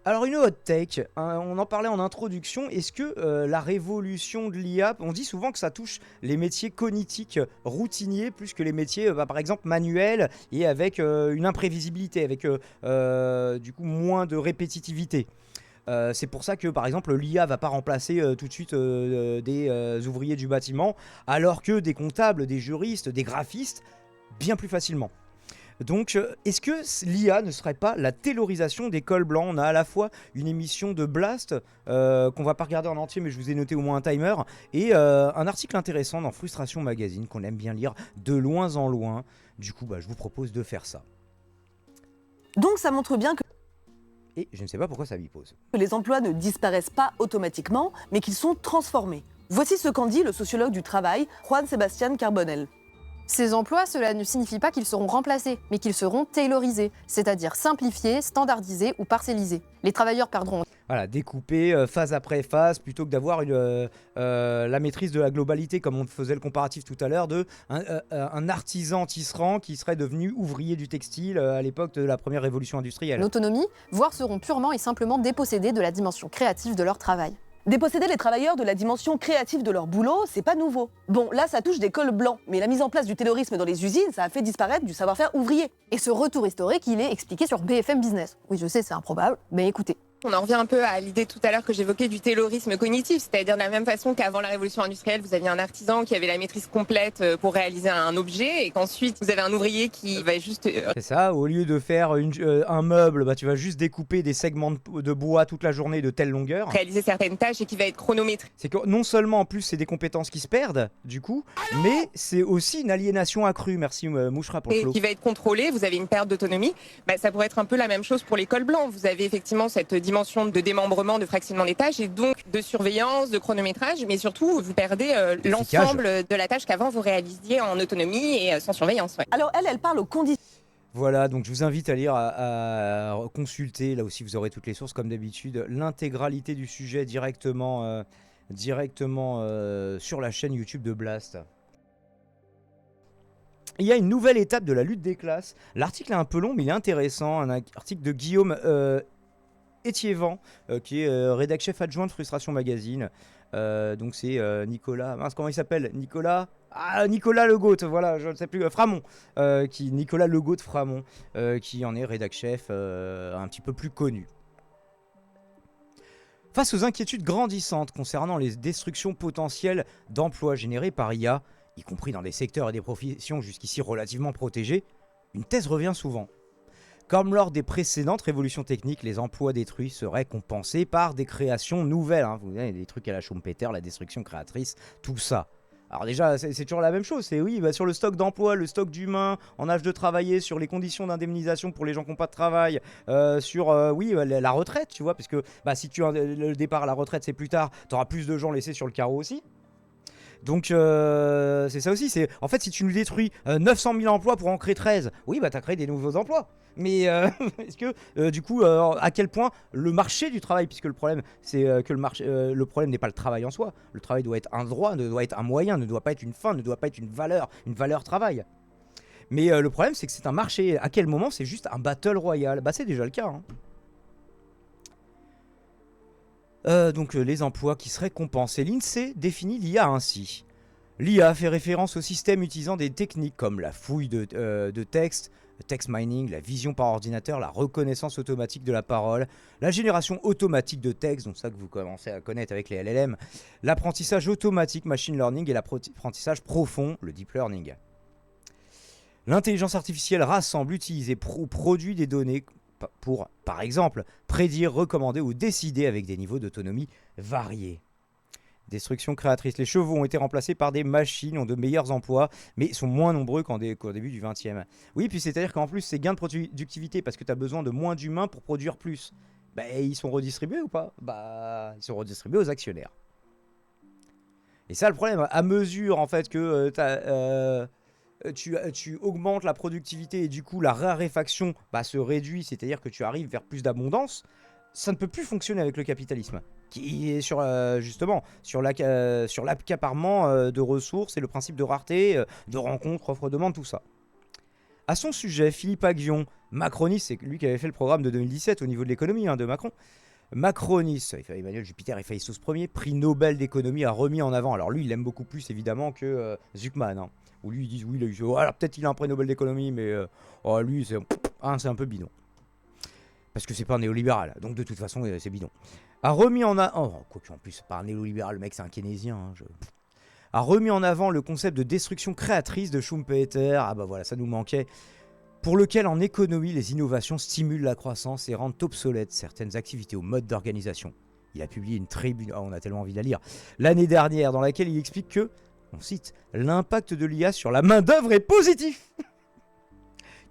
Alors une hot take, hein, on en parlait en introduction, est-ce que la révolution de l'IA, on dit souvent que ça touche les métiers cognitifs routiniers plus que les métiers par exemple manuels et avec une imprévisibilité, avec du coup moins de répétitivité. C'est pour ça que par exemple l'IA va pas remplacer tout de suite des ouvriers du bâtiment alors que des comptables, des juristes, des graphistes bien plus facilement. Donc, est-ce que l'IA ne serait pas la taylorisation des cols blancs? On a à la fois une émission de Blast, qu'on va pas regarder en entier, mais je vous ai noté au moins un timer, et un article intéressant dans Frustration Magazine, qu'on aime bien lire de loin en loin. Du coup, je vous propose de faire ça. Donc ça montre bien que Et je ne sais pas pourquoi ça m'y pose. les emplois ne disparaissent pas automatiquement, mais qu'ils sont transformés. Voici ce qu'en dit le sociologue du travail, Juan Sebastián Carbonell. Ces emplois, cela ne signifie pas qu'ils seront remplacés, mais qu'ils seront taylorisés, c'est-à-dire simplifiés, standardisés ou parcellisés. Les travailleurs perdront. Voilà, découper phase après phase, plutôt que d'avoir la maîtrise de la globalité, comme on faisait le comparatif tout à l'heure, de un artisan tisserand qui serait devenu ouvrier du textile à l'époque de la première révolution industrielle. L'autonomie, voire seront purement et simplement dépossédés de la dimension créative de leur travail. Déposséder les travailleurs de la dimension créative de leur boulot, c'est pas nouveau. Bon, là, ça touche des cols blancs, mais la mise en place du taylorisme dans les usines, ça a fait disparaître du savoir-faire ouvrier. Et ce retour historique, il est expliqué sur BFM Business. Oui, je sais, c'est improbable, mais écoutez. On en revient un peu à l'idée tout à l'heure que j'évoquais du taylorisme cognitif, c'est-à-dire de la même façon qu'avant la révolution industrielle, vous aviez un artisan qui avait la maîtrise complète pour réaliser un objet et qu'ensuite vous avez un ouvrier qui va juste... C'est ça, au lieu de faire un meuble, tu vas juste découper des segments de bois toute la journée de telle longueur. réaliser certaines tâches et qui va être chronométré. C'est que non seulement en plus c'est des compétences qui se perdent, du coup, mais c'est aussi une aliénation accrue. Merci Mouchra pour le Et flow. qui va être contrôlé, vous avez une perte d'autonomie. Ça pourrait être un peu la même chose pour les cols blancs. Vous avez effectivement cette dimension de démembrement, de fractionnement des tâches et donc de surveillance, de chronométrage, mais surtout vous perdez l'ensemble de la tâche qu'avant vous réalisiez en autonomie et sans surveillance. Ouais. Alors elle parle aux conditions. Voilà, donc je vous invite à lire, à consulter, là aussi vous aurez toutes les sources comme d'habitude, l'intégralité du sujet directement sur la chaîne YouTube de Blast. Il y a une nouvelle étape de la lutte des classes. L'article est un peu long mais il est intéressant, un article de Guillaume Étiévent, qui est rédac chef adjoint de Frustration Magazine. Donc c'est Nicolas, mince, comment il s'appelle? Nicolas Le Goat, voilà, je ne sais plus, Framont, Nicolas Le Goat Framont, qui en est rédac chef un petit peu plus connu. Face aux inquiétudes grandissantes concernant les destructions potentielles d'emplois générés par IA, y compris dans des secteurs et des professions jusqu'ici relativement protégés, une thèse revient souvent. Comme lors des précédentes révolutions techniques, les emplois détruits seraient compensés par des créations nouvelles. Hein. Vous avez des trucs à la Schumpeter, la destruction créatrice, tout ça. Alors déjà, c'est toujours la même chose. C'est oui, sur le stock d'emploi, le stock d'humains en âge de travailler, sur les conditions d'indemnisation pour les gens qui n'ont pas de travail, sur la retraite, tu vois, parce que si le départ à la retraite c'est plus tard, tu auras plus de gens laissés sur le carreau aussi. Donc c'est ça aussi, en fait si tu nous détruis 900 000 emplois pour en créer 13, oui t'as créé des nouveaux emplois. Mais est-ce que du coup à quel point le marché du travail, puisque le problème c'est que le problème n'est pas le travail en soi, le travail doit être un droit, ne doit être un moyen, ne doit pas être une fin, ne doit pas être une valeur travail. Mais le problème c'est que c'est un marché, à quel moment c'est juste un battle royal? C'est déjà le cas hein. Donc les emplois qui seraient compensés. L'INSEE définit l'IA ainsi. L'IA fait référence au système utilisant des techniques comme la fouille de texte, le text mining, la vision par ordinateur, la reconnaissance automatique de la parole, la génération automatique de texte, donc ça que vous commencez à connaître avec les LLM, l'apprentissage automatique, machine learning, et l'apprentissage profond, le deep learning. L'intelligence artificielle rassemble, utilise et produit des données pour, par exemple, prédire, recommander ou décider avec des niveaux d'autonomie variés. Destruction créatrice. Les chevaux ont été remplacés par des machines, ont de meilleurs emplois, mais sont moins nombreux qu'au début du 20e. Oui, puis c'est-à-dire qu'en plus, c'est gain de productivité parce que tu as besoin de moins d'humains pour produire plus. Ils sont redistribués ou pas? Ils sont redistribués aux actionnaires. Et ça, le problème, à mesure en fait que tu augmentes la productivité et du coup la raréfaction se réduit, c'est-à-dire que tu arrives vers plus d'abondance, ça ne peut plus fonctionner avec le capitalisme, qui est justement sur l'accaparement de ressources et le principe de rareté, de rencontre, offre-demande, tout ça. À son sujet, Philippe Aghion, macroniste, c'est lui qui avait fait le programme de 2017 au niveau de l'économie de Macron. Macroniste, Emmanuel Jupiter Ephaïstos Ier, prix Nobel d'économie, a remis en avant. Alors lui, il aime beaucoup plus évidemment que Zuckman. Où lui, ils disent oui, alors peut-être il a un prix Nobel d'économie, mais lui, c'est un peu bidon. Parce que c'est pas un néolibéral, donc de toute façon, c'est bidon. A remis en avant. Quoique en plus, c'est pas un néolibéral, le mec, c'est un keynésien. A remis en avant le concept de destruction créatrice de Schumpeter. Ah bah voilà, ça nous manquait. Pour lequel en économie, les innovations stimulent la croissance et rendent obsolètes certaines activités ou modes d'organisation. Il a publié une tribune, on a tellement envie de la lire, l'année dernière, dans laquelle il explique que, on cite, l'impact de l'IA sur la main-d'œuvre est positif.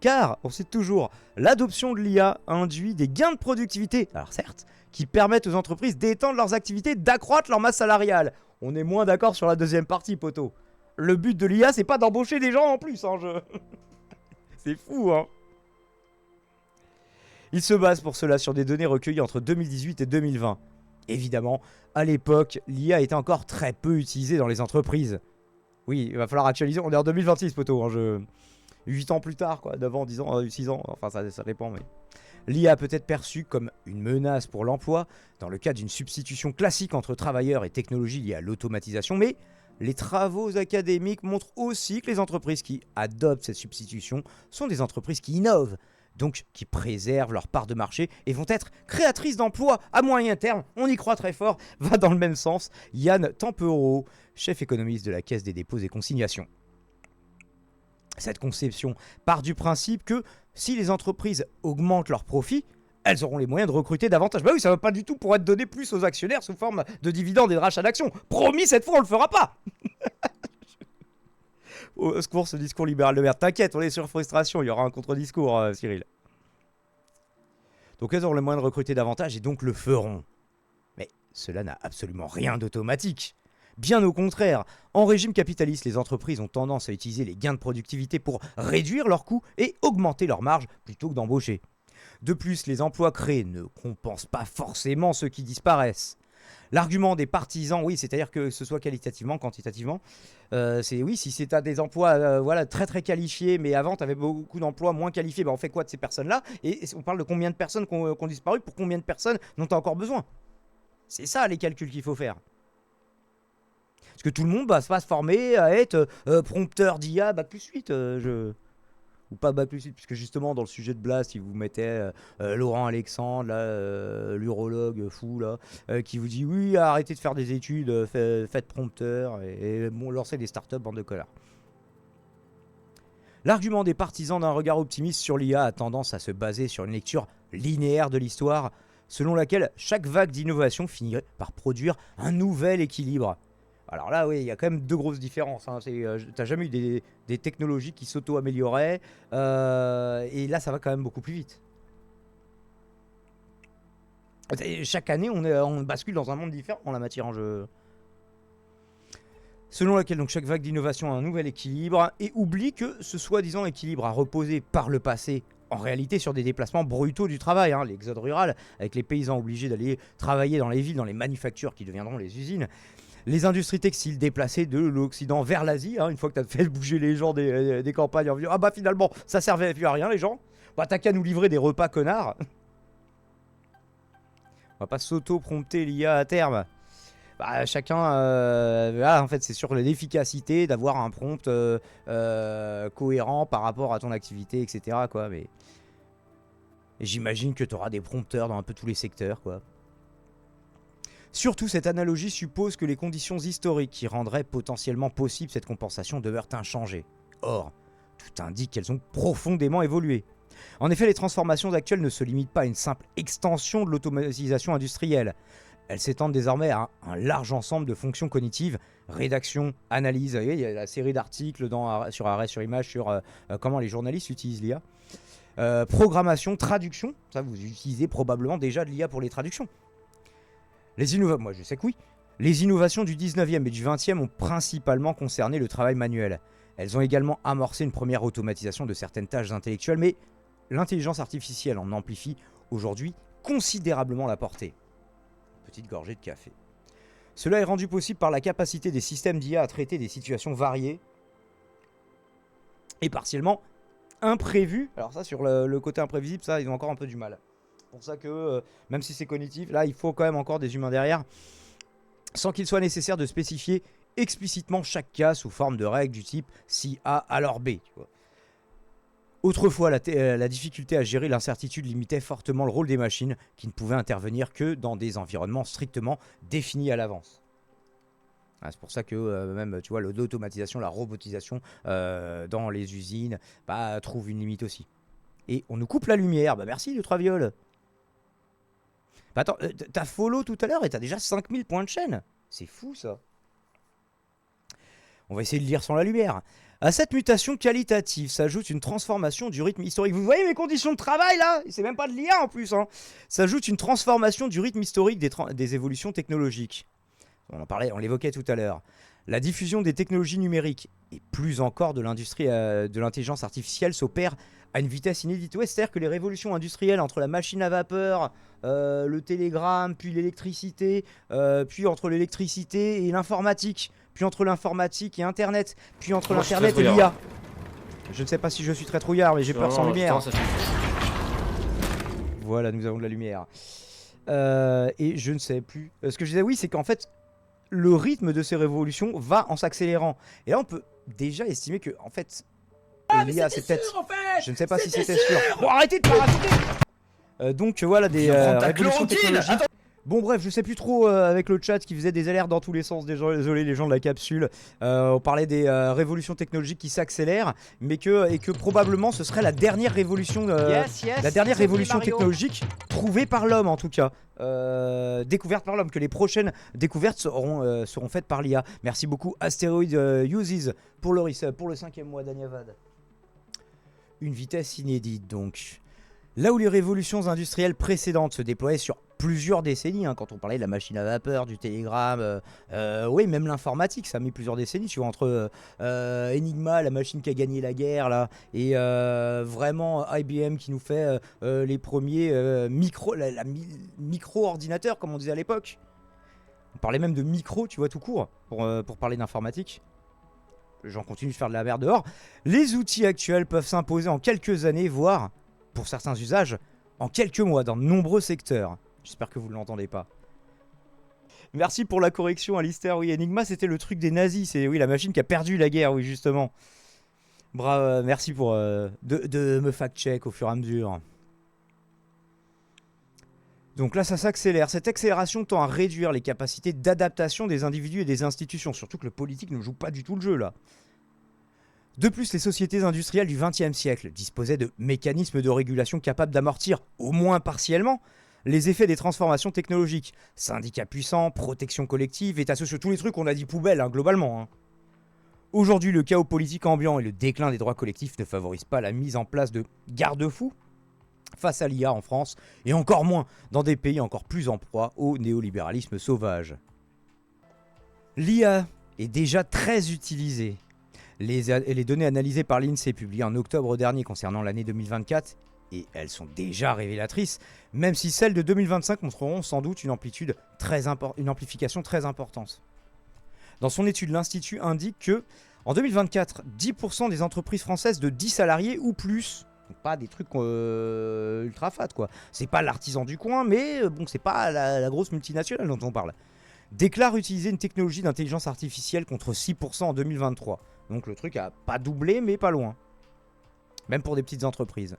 Car, on cite toujours, l'adoption de l'IA induit des gains de productivité, alors certes, qui permettent aux entreprises d'étendre leurs activités, d'accroître leur masse salariale. On est moins d'accord sur la deuxième partie, poteau. Le but de l'IA, c'est pas d'embaucher des gens en plus, C'est fou, Il se base pour cela sur des données recueillies entre 2018 et 2020. Évidemment, à l'époque, l'IA était encore très peu utilisée dans les entreprises. Oui, il va falloir actualiser, on est en 2026, poteau. 8 ans plus tard, 9 ans, 10 ans, 6 ans, enfin ça dépend. Mais l'IA peut être perçue comme une menace pour l'emploi dans le cas d'une substitution classique entre travailleurs et technologies liées à l'automatisation, mais les travaux académiques montrent aussi que les entreprises qui adoptent cette substitution sont des entreprises qui innovent, donc qui préservent leur part de marché et vont être créatrices d'emplois à moyen terme. On y croit très fort, va dans le même sens. Yann Tempereau, chef économiste de la Caisse des dépôts et consignations. Cette conception part du principe que si les entreprises augmentent leurs profits, elles auront les moyens de recruter davantage. Bah oui, ça ne va pas du tout pour être donné plus aux actionnaires sous forme de dividendes et de rachat d'actions. Promis, cette fois, on le fera pas. Au secours, ce discours libéral de merde. T'inquiète, on est sur frustration, il y aura un contre-discours, Cyril. Donc elles auront les moyens de recruter davantage et donc le feront. Mais cela n'a absolument rien d'automatique. Bien au contraire, en régime capitaliste, les entreprises ont tendance à utiliser les gains de productivité pour réduire leurs coûts et augmenter leurs marges plutôt que d'embaucher. De plus, les emplois créés ne compensent pas forcément ceux qui disparaissent. L'argument des partisans, oui, c'est-à-dire que ce soit qualitativement, quantitativement, c'est oui, si c'est à des emplois très très qualifiés, mais avant tu avais beaucoup d'emplois moins qualifiés, on fait quoi de ces personnes-là? Et on parle de combien de personnes qui ont disparu pour combien de personnes dont tu as encore besoin? C'est ça les calculs qu'il faut faire. Parce que tout le monde va se former à être prompteur d'IA Bac+8, ou pas Bac+8, puisque justement dans le sujet de Blast, il vous mettait Laurent Alexandre, l'urologue fou, qui vous dit oui, arrêtez de faire des études, faites prompteur, et lancez des startups, bande de connards. L'argument des partisans d'un regard optimiste sur l'IA a tendance à se baser sur une lecture linéaire de l'histoire, selon laquelle chaque vague d'innovation finirait par produire un nouvel équilibre. Alors là, oui, il y a quand même deux grosses différences. T'as jamais eu des technologies qui s'auto-amélioraient, et là, ça va quand même beaucoup plus vite. Chaque année, on bascule dans un monde différent en la matière en jeu. Selon laquelle donc, chaque vague d'innovation a un nouvel équilibre, et oublie que ce soi-disant équilibre a reposé par le passé en réalité sur des déplacements brutaux du travail, l'exode rural, avec les paysans obligés d'aller travailler dans les villes, dans les manufactures qui deviendront les usines. Les industries textiles déplacées de l'Occident vers l'Asie, une fois que tu as fait bouger les gens des campagnes en disant ah bah finalement ça servait plus à rien les gens, t'as qu'à nous livrer des repas connards. On va pas s'auto-prompter l'IA à terme. Chacun, en fait c'est sur l'efficacité d'avoir un prompt cohérent par rapport à ton activité, etc. Mais et j'imagine que tu auras des prompteurs dans un peu tous les secteurs, Surtout, cette analogie suppose que les conditions historiques qui rendraient potentiellement possible cette compensation demeurent inchangées. Or, tout indique qu'elles ont profondément évolué. En effet, les transformations actuelles ne se limitent pas à une simple extension de l'automatisation industrielle. Elles s'étendent désormais à un large ensemble de fonctions cognitives, rédaction, analyse. Il y a la série d'articles sur Arrêt sur Image sur comment les journalistes utilisent l'IA. Programmation, traduction, ça vous utilisez probablement déjà de l'IA pour les traductions. Moi je sais que oui. Les innovations du 19e et du 20e ont principalement concerné le travail manuel. Elles ont également amorcé une première automatisation de certaines tâches intellectuelles, mais l'intelligence artificielle en amplifie aujourd'hui considérablement la portée. Petite gorgée de café. Cela est rendu possible par la capacité des systèmes d'IA à traiter des situations variées et partiellement imprévu. Alors ça, sur le côté imprévisible, ça, ils ont encore un peu du mal. C'est pour ça que, même si c'est cognitif, là, il faut quand même encore des humains derrière, sans qu'il soit nécessaire de spécifier explicitement chaque cas sous forme de règles du type si A alors B. Tu vois. Autrefois, la difficulté à gérer l'incertitude limitait fortement le rôle des machines qui ne pouvaient intervenir que dans des environnements strictement définis à l'avance. Ah, c'est pour ça que même, tu vois, l'automatisation, la robotisation dans les usines trouve une limite aussi. Et on nous coupe la lumière. Bah merci, le 3 viols. Bah attends, t'as follow tout à l'heure et t'as déjà 5000 points de chaîne. C'est fou ça. On va essayer de lire sans la lumière. À cette mutation qualitative s'ajoute une transformation du rythme historique. Vous voyez mes conditions de travail là? C'est même pas de l'IA en plus. Hein. S'ajoute une transformation du rythme historique des évolutions technologiques. On en parlait, on l'évoquait tout à l'heure. La diffusion des technologies numériques et plus encore de l'industrie de l'intelligence artificielle s'opère à une vitesse inédite. Ouais, c'est-à-dire que les révolutions industrielles entre la machine à vapeur, le télégramme, puis l'électricité, puis entre l'électricité et l'informatique, puis entre l'informatique et Internet, puis entre l'Internet et l'IA. Je ne sais pas si je suis très trouillard, mais j'ai peur sans lumière. Voilà, nous avons de la lumière. Et je ne sais plus. Ce que je disais, oui, c'est qu'en fait, le rythme de ces révolutions va en s'accélérant. Et là, on peut déjà estimer que, en fait, l'IA, c'est peut-être... En fait, je ne sais pas si c'était sûr. Bon, arrêtez de parasiter. Donc, voilà, des révolutions technologiques. Bon bref, je sais plus trop avec le chat qui faisait des alertes dans tous les sens, désolé les gens de la capsule. On parlait des révolutions technologiques qui s'accélèrent, mais que probablement ce serait la dernière révolution, révolution technologique trouvée par l'homme en tout cas, découverte par l'homme, que les prochaines découvertes seront faites par l'IA. Merci beaucoup Asteroid Uses pour le resub, pour le 5e mois d'Anyavad. Une vitesse inédite donc. Là où les révolutions industrielles précédentes se déployaient sur plusieurs décennies, hein, quand on parlait de la machine à vapeur, du télégramme, oui, même l'informatique, ça a mis plusieurs décennies, tu vois, entre Enigma, la machine qui a gagné la guerre, là, et vraiment IBM qui nous fait les premiers micro-ordinateurs, comme on disait à l'époque. On parlait même de micro, tu vois, tout court, pour parler d'informatique. J'en continue de faire de la merde dehors. Les outils actuels peuvent s'imposer en quelques années, voire, pour certains usages, en quelques mois, dans de nombreux secteurs. J'espère que vous ne l'entendez pas. Merci pour la correction, Alistair. Oui, Enigma, c'était le truc des nazis. C'est oui, la machine qui a perdu la guerre, oui, justement. Bravo, merci pour de me fact-check au fur et à mesure. Donc là, ça s'accélère. Cette accélération tend à réduire les capacités d'adaptation des individus et des institutions. Surtout que le politique ne joue pas du tout le jeu, là. De plus, les sociétés industrielles du XXe siècle disposaient de mécanismes de régulation capables d'amortir, au moins partiellement, les effets des transformations technologiques. Syndicats puissants, protection collective, états sociaux, tous les trucs qu'on a dit poubelle, hein, globalement. Hein. Aujourd'hui, le chaos politique ambiant et le déclin des droits collectifs ne favorisent pas la mise en place de garde-fous face à l'IA en France, et encore moins dans des pays encore plus en proie au néolibéralisme sauvage. L'IA est déjà très utilisée. Les données analysées par l'INSEE publiées en octobre dernier concernant l'année 2024, et elles sont déjà révélatrices, même si celles de 2025 montreront sans doute une amplification très importante. Dans son étude, l'Institut indique que, en 2024, 10% des entreprises françaises de 10 salariés ou plus, donc pas des trucs ultra fat quoi, c'est pas l'artisan du coin, mais bon, c'est pas la grosse multinationale dont on parle, déclarent utiliser une technologie d'intelligence artificielle contre 6% en 2023. Donc le truc a pas doublé, mais pas loin. Même pour des petites entreprises.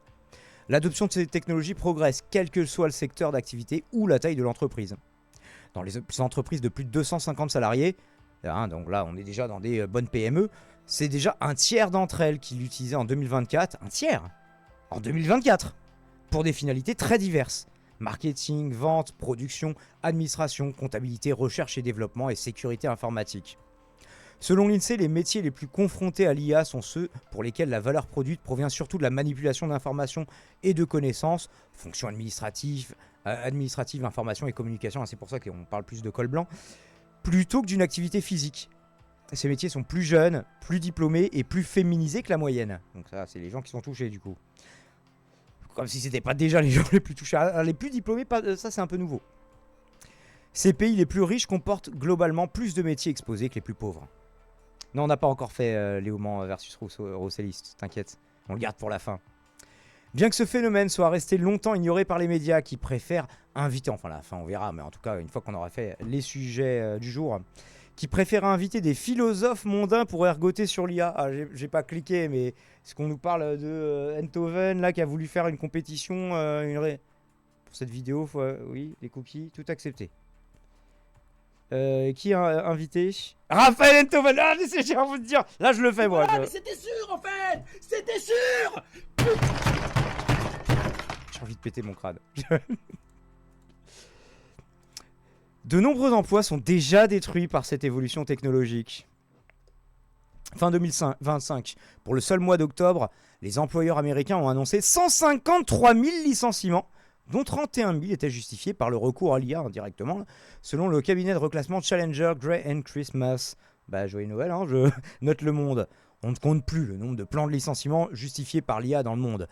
L'adoption de ces technologies progresse, quel que soit le secteur d'activité ou la taille de l'entreprise. Dans les entreprises de plus de 250 salariés, hein, donc là on est déjà dans des bonnes PME, c'est déjà un tiers d'entre elles qui l'utilisaient en 2024. Un tiers en 2024 pour des finalités très diverses. Marketing, vente, production, administration, comptabilité, recherche et développement et sécurité informatique. Selon l'INSEE, les métiers les plus confrontés à l'IA sont ceux pour lesquels la valeur produite provient surtout de la manipulation d'informations et de connaissances, fonctions administratives, information et communication, c'est pour ça qu'on parle plus de col blanc, plutôt que d'une activité physique. Ces métiers sont plus jeunes, plus diplômés et plus féminisés que la moyenne. Donc ça, c'est les gens qui sont touchés du coup. Comme si c'était pas déjà les gens les plus touchés. Alors, les plus diplômés, ça c'est un peu nouveau. Ces pays les plus riches comportent globalement plus de métiers exposés que les plus pauvres. Non, on n'a pas encore fait Léoman versus Rousseliste, t'inquiète. On le garde pour la fin. Bien que ce phénomène soit resté longtemps ignoré par les médias qui préfèrent inviter, enfin la fin on verra, mais en tout cas une fois qu'on aura fait les sujets du jour, qui préfèrent inviter des philosophes mondains pour ergoter sur l'IA. Ah, j'ai pas cliqué, mais est-ce qu'on nous parle de Enthoven là qui a voulu faire une compétition pour cette vidéo, oui, les cookies, tout accepté. Qui a invité Raphaël Enthoven. Ah, j'ai envie de dire, là je le fais moi. Ah, mais c'était sûr en fait. C'était sûr. J'ai envie de péter mon crâne. De nombreux emplois sont déjà détruits par cette évolution technologique. Fin 2025, pour le seul mois d'octobre, les employeurs américains ont annoncé 153 000 licenciements, dont 31 000 étaient justifiés par le recours à l'IA indirectement, selon le cabinet de reclassement Challenger Gray & Christmas. Bah, joyeux Noël, hein, je note Le Monde. On ne compte plus le nombre de plans de licenciement justifiés par l'IA dans le monde.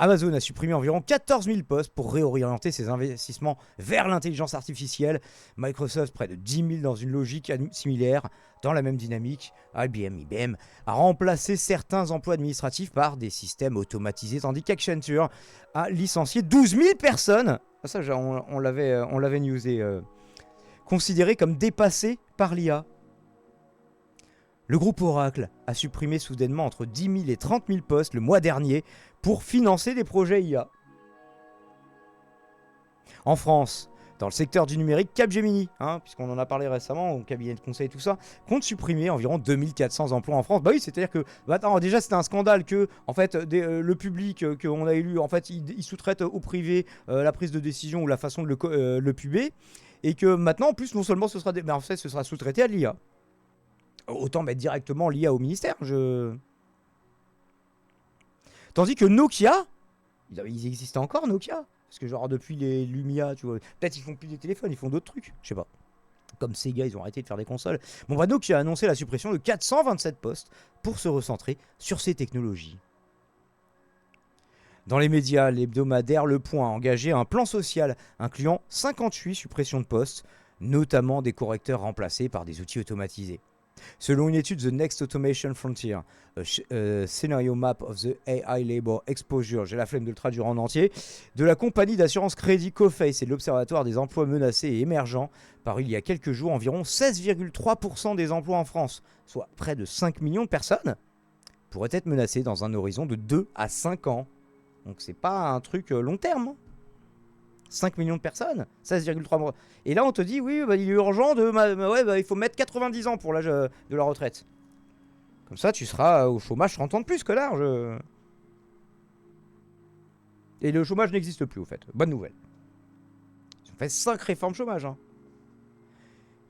Amazon a supprimé environ 14 000 postes pour réorienter ses investissements vers l'intelligence artificielle. Microsoft, près de 10 000 dans une logique similaire. Dans la même dynamique, IBM a remplacé certains emplois administratifs par des systèmes automatisés, tandis qu'Accenture a licencié 12 000 personnes. Ça, on l'avait newsé. Considérées comme dépassées par l'IA. Le groupe Oracle a supprimé soudainement entre 10 000 et 30 000 postes le mois dernier pour financer des projets IA. En France, dans le secteur du numérique, Capgemini, puisqu'on en a parlé récemment, au cabinet de conseil et tout ça, compte supprimer environ 2400 emplois en France. Bah oui, c'est-à-dire que, déjà c'était un scandale que, en fait, le public qu'on a élu, en fait, il sous-traite au privé la prise de décision ou la façon de le puber, et que maintenant, en plus, non seulement ce sera, mais en fait, ce sera sous-traité à de l'IA. Autant mettre directement l'IA au ministère. Tandis que Nokia, ils existent encore Nokia. Parce que genre depuis les Lumia, tu vois, peut-être ils font plus des téléphones, ils font d'autres trucs. Je sais pas. Comme Sega, ils ont arrêté de faire des consoles. Bon bah Nokia a annoncé la suppression de 427 postes pour se recentrer sur ces technologies. Dans les médias, l'hebdomadaire Le Point a engagé un plan social incluant 58 suppressions de postes, notamment des correcteurs remplacés par des outils automatisés. Selon une étude The Next Automation Frontier, Scenario Map of the AI Labor Exposure, j'ai la flemme de le traduire en entier, de la compagnie d'assurance crédit Coface et de l'Observatoire des emplois menacés et émergents, paru il y a quelques jours, environ 16,3% des emplois en France, soit près de 5 millions de personnes, pourraient être menacés dans un horizon de 2 à 5 ans. Donc c'est pas un truc long terme. 5 millions de personnes, 16,3 %. Et là, on te dit, oui, il est urgent il faut mettre 90 ans pour l'âge de la retraite. Comme ça, tu seras au chômage 30 ans de plus que large. Et le chômage n'existe plus, au fait. Bonne nouvelle. Ils ont fait 5 réformes chômage.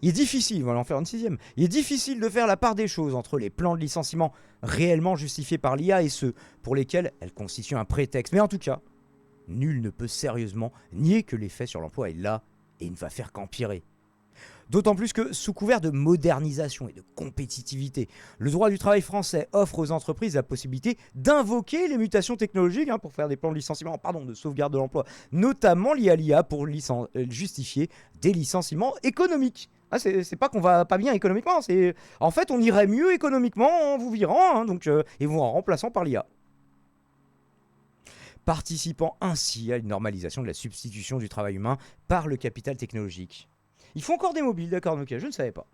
Il est difficile, on va en faire une 6e. Il est difficile de faire la part des choses entre les plans de licenciement réellement justifiés par l'IA et ceux pour lesquels elle constitue un prétexte. Mais en tout cas, nul ne peut sérieusement nier que l'effet sur l'emploi est là et il ne va faire qu'empirer. D'autant plus que, sous couvert de modernisation et de compétitivité, le droit du travail français offre aux entreprises la possibilité d'invoquer les mutations technologiques pour faire des plans de licenciement, de sauvegarde de l'emploi, notamment liés à l'IA pour justifier des licenciements économiques. C'est pas qu'on va pas bien économiquement, c'est en fait on irait mieux économiquement en vous virant, et vous en remplaçant par l'IA. Participant ainsi à une normalisation de la substitution du travail humain par le capital technologique. Ils font encore des mobiles, d'accord, Nokia, je ne savais pas.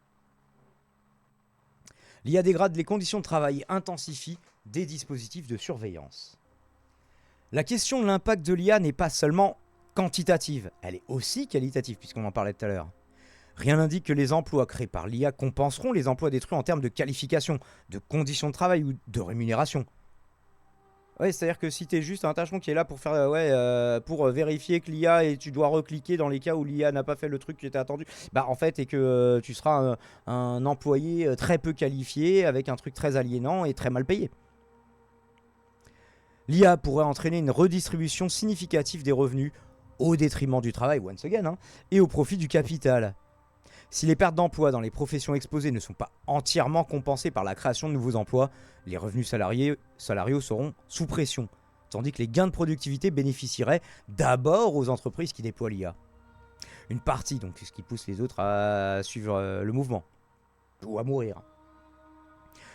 L'IA dégrade les conditions de travail et intensifie des dispositifs de surveillance. La question de l'impact de l'IA n'est pas seulement quantitative, elle est aussi qualitative, puisqu'on en parlait tout à l'heure. Rien n'indique que les emplois créés par l'IA compenseront les emplois détruits en termes de qualification, de conditions de travail ou de rémunération. Ouais, c'est-à-dire que si tu es juste un tâcheron qui est là pour faire pour vérifier que l'IA et tu dois recliquer dans les cas où l'IA n'a pas fait le truc qui était attendu, en fait, et que tu seras un employé très peu qualifié avec un truc très aliénant et très mal payé. L'IA pourrait entraîner une redistribution significative des revenus au détriment du travail, once again, et au profit du capital. Si les pertes d'emplois dans les professions exposées ne sont pas entièrement compensées par la création de nouveaux emplois, les revenus salariaux seront sous pression, tandis que les gains de productivité bénéficieraient d'abord aux entreprises qui déploient l'IA. Une partie, ce qui pousse les autres à suivre le mouvement, ou à mourir.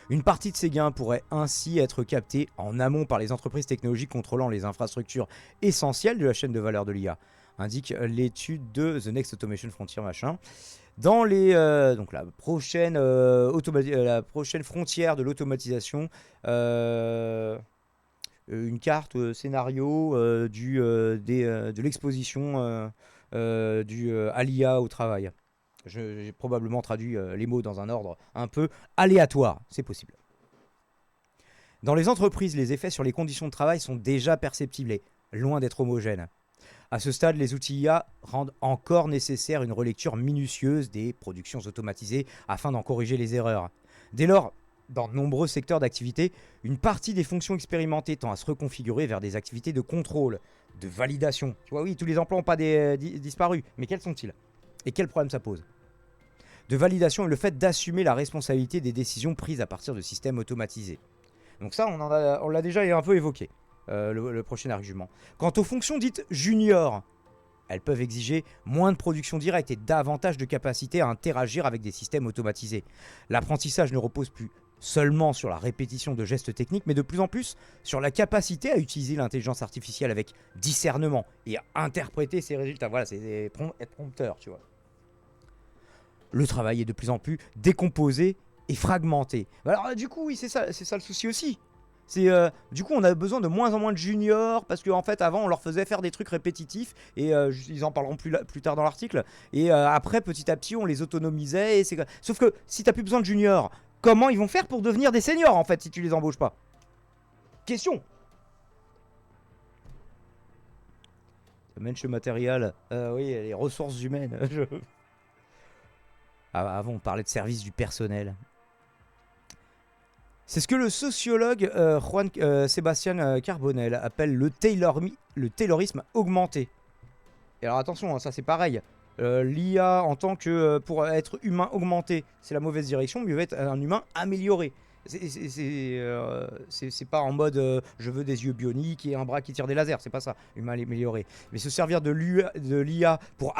Une partie de ces gains pourrait ainsi être captée en amont par les entreprises technologiques contrôlant les infrastructures essentielles de la chaîne de valeur de l'IA, indique l'étude de The Next Automation Frontier machin. Dans les, donc la prochaine frontière de l'automatisation, une carte scénario de l'exposition à l'IA au travail. J'ai probablement traduit les mots dans un ordre un peu aléatoire, c'est possible. Dans les entreprises, les effets sur les conditions de travail sont déjà perceptibles et loin d'être homogènes. À ce stade, les outils IA rendent encore nécessaire une relecture minutieuse des productions automatisées afin d'en corriger les erreurs. Dès lors, dans de nombreux secteurs d'activité, une partie des fonctions expérimentées tend à se reconfigurer vers des activités de contrôle, de validation. Tu vois, oui, tous les emplois n'ont pas disparu, mais quels sont-ils? Et quel problème ça pose? De validation et le fait d'assumer la responsabilité des décisions prises à partir de systèmes automatisés. Donc ça, on l'a déjà un peu évoqué, le prochain argument. Quant aux fonctions dites juniors, elles peuvent exiger moins de production directe et davantage de capacité à interagir avec des systèmes automatisés. L'apprentissage ne repose plus seulement sur la répétition de gestes techniques, mais de plus en plus sur la capacité à utiliser l'intelligence artificielle avec discernement et à interpréter ses résultats. Voilà, c'est être prompteur, tu vois. Le travail est de plus en plus décomposé et fragmenté. Alors du coup, oui, c'est ça le souci aussi. Du coup, on a besoin de moins en moins de juniors parce qu'en fait, avant, on leur faisait faire des trucs répétitifs et ils en parleront plus tard dans l'article. Et après, petit à petit, on les autonomisait. Sauf que si t'as plus besoin de juniors, comment ils vont faire pour devenir des seniors en fait si tu les embauches pas? Question. Mensch matériel. Oui, les ressources humaines. Avant, on parlait de service du personnel. C'est ce que le sociologue Juan Sebastián Carbonell appelle le taylorisme augmenté. Et alors attention, hein, ça c'est pareil. L'IA en tant que pour être humain augmenté, c'est la mauvaise direction, mieux être un humain amélioré. C'est pas en mode je veux des yeux bioniques et un bras qui tire des lasers, c'est pas ça, humain amélioré. Mais se servir de l'IA pour...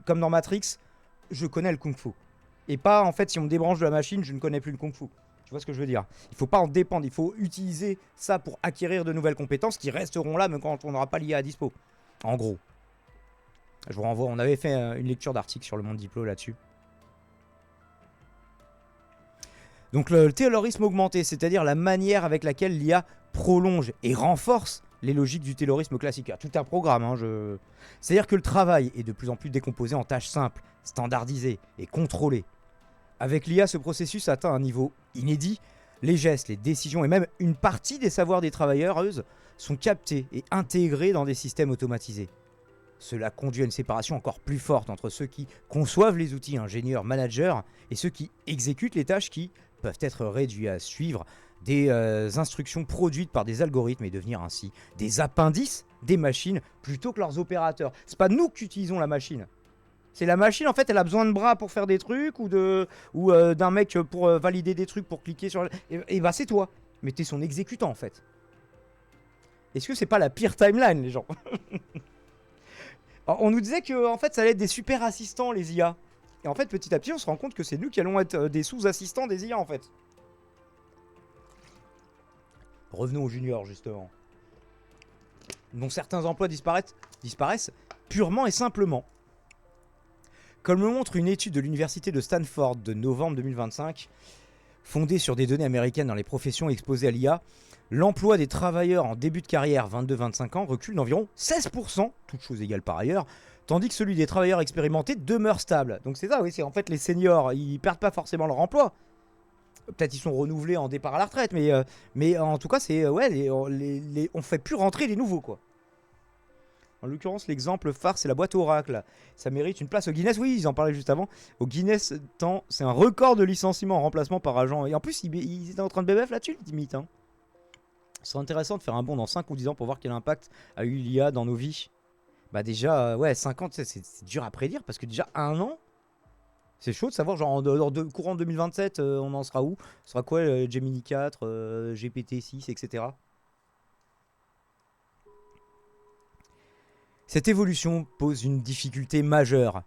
comme dans Matrix, je connais le kung-fu. Et pas en fait, si on me débranche de la machine, je ne connais plus le kung-fu. Tu vois ce que je veux dire? Il faut pas en dépendre, il faut utiliser ça pour acquérir de nouvelles compétences qui resteront là même quand on n'aura pas l'IA à dispo. En gros. Je vous renvoie, on avait fait une lecture d'article sur le Monde Diplo là-dessus. Donc le taylorisme augmenté, c'est-à-dire la manière avec laquelle l'IA prolonge et renforce les logiques du taylorisme classique. Tout un programme, hein, c'est-à-dire que le travail est de plus en plus décomposé en tâches simples, standardisées et contrôlées. Avec l'IA, ce processus atteint un niveau inédit. Les gestes, les décisions et même une partie des savoirs des travailleuses sont captés et intégrés dans des systèmes automatisés. Cela conduit à une séparation encore plus forte entre ceux qui conçoivent les outils ingénieurs, managers, et ceux qui exécutent les tâches qui peuvent être réduits à suivre des instructions produites par des algorithmes et devenir ainsi des appendices des machines plutôt que leurs opérateurs. C'est pas nous qui utilisons la machine. C'est la machine, en fait, elle a besoin de bras pour faire des trucs ou d'un mec pour valider des trucs, pour cliquer sur... Et bah c'est toi. Mais t'es son exécutant, en fait. Est-ce que c'est pas la pire timeline, les gens? Alors, on nous disait que en fait, ça allait être des super assistants, les IA. Et en fait, petit à petit, on se rend compte que c'est nous qui allons être des sous-assistants des IA, en fait. Revenons aux juniors, justement. Dont certains emplois disparaissent purement et simplement. Comme le montre une étude de l'université de Stanford de novembre 2025, fondée sur des données américaines dans les professions exposées à l'IA, l'emploi des travailleurs en début de carrière 22-25 ans recule d'environ 16%, toutes choses égales par ailleurs, tandis que celui des travailleurs expérimentés demeure stable. Donc c'est ça, oui, c'est en fait les seniors, ils perdent pas forcément leur emploi. Peut-être ils sont renouvelés en départ à la retraite, mais en tout cas, c'est ouais, on fait plus rentrer les nouveaux, quoi. En l'occurrence, l'exemple phare, c'est la boîte Oracle. Ça mérite une place au Guinness. Oui, ils en parlaient juste avant. Au Guinness, c'est un record de licenciement en remplacement par agent. Et en plus, ils étaient en train de BBF là-dessus, limite. Hein. Ce serait intéressant de faire un bond dans 5 ou 10 ans pour voir quel impact a eu l'IA dans nos vies. Bah déjà, ouais, 50, c'est dur à prédire parce que déjà un an, c'est chaud de savoir, genre en courant 2027, on en sera où? Ce sera quoi, Gemini 4, GPT 6, etc. Cette évolution pose une difficulté majeure.